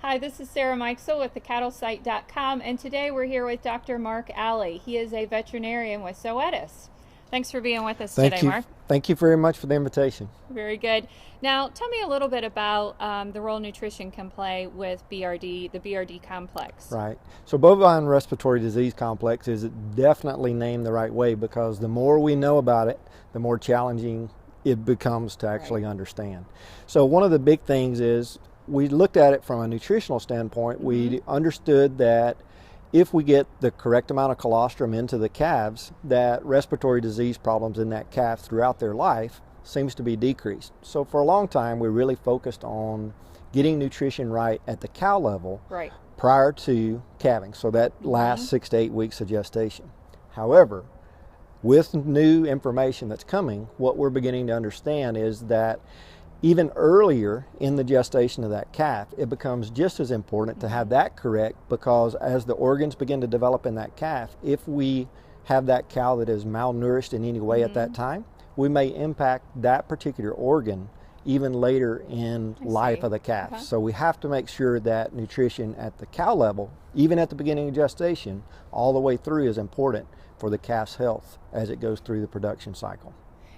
Hi, this is Sarah Mikesell with thecattlesite.com, and today we're here with Dr. Mark Alley. He is a veterinarian with Zoetis. Thanks for being with us today, Mark. Thank you very much for the invitation. Very good. Now, tell me a little bit about the role nutrition can play with BRD, the BRD complex. Right. So bovine respiratory disease complex is definitely named the right way, because the more we know about it, the more challenging it becomes to actually understand. So one of the big things is we looked at it from a nutritional standpoint. We understood that if we get the correct amount of colostrum into the calves, that respiratory disease problems in that calf throughout their life seems to be decreased. So for a long time, we really focused on getting nutrition right at the cow level prior to calving, so that last 6 to 8 weeks of gestation. However, with new information that's coming, what we're beginning to understand is that even earlier in the gestation of that calf, it becomes just as important to have that correct, because as the organs begin to develop in that calf, if we have that cow that is malnourished in any way at that time, we may impact that particular organ even later in life of the calf. So we have to make sure that nutrition at the cow level, even at the beginning of gestation, all the way through, is important for the calf's health as it goes through the production cycle.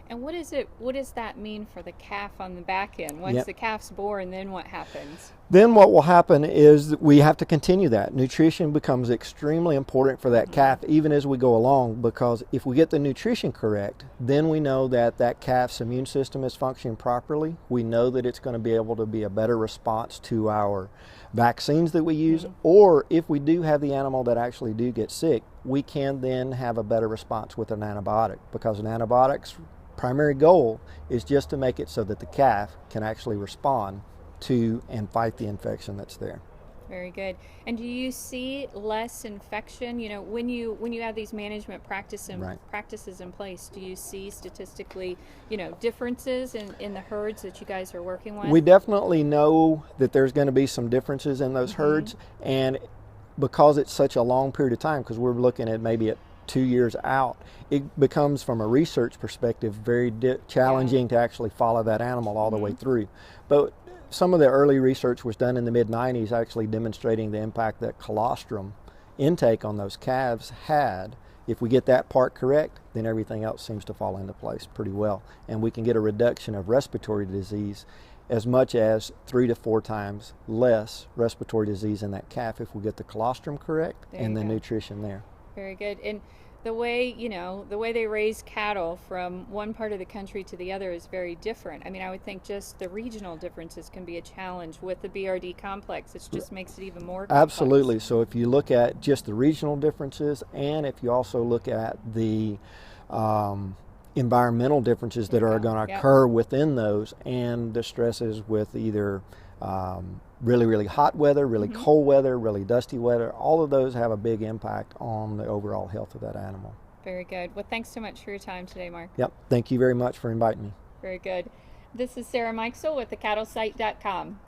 And what does that mean for the calf on the back end? Once the calf's born, then what happens? Then what will happen is we have to continue that. Nutrition becomes extremely important for that calf even as we go along, because if we get the nutrition correct, then we know that that calf's immune system is functioning properly. We know that it's going to be able to be a better response to our vaccines that we use, or if we do have the animal that actually do get sick, we can then have a better response with an antibiotic, because an antibiotic's primary goal is just to make it so that the calf can actually respond to and fight the infection that's there. Very good. And do you see less infection? You know, when you have these management practices in place, do you see statistically, differences in the herds that you guys are working with? We definitely know that there's going to be some differences in those herds, and because it's such a long period of time, because we're looking at maybe at 2 years out, it becomes, from a research perspective, very challenging to actually follow that animal all the way through. But some of the early research was done in the mid-90s actually demonstrating the impact that colostrum intake on those calves had. If we get that part correct, then everything else seems to fall into place pretty well, and we can get a reduction of respiratory disease as much as 3 to 4 times less respiratory disease in that calf if we get the colostrum correct and the nutrition there. Very good. And the way they raise cattle from one part of the country to the other is very different. I mean, I would think just the regional differences can be a challenge with the BRD complex. It just makes it even more complex. Absolutely. So if you look at just the regional differences, and if you also look at the environmental differences that are going to occur within those, and the stresses with either really, really hot weather, really cold weather, really dusty weather, all of those have a big impact on the overall health of that animal. Very good. Well, thanks so much for your time today, Mark. Yep. Thank you very much for inviting me. Very good. This is Sarah Mikesell with thecattlesite.com.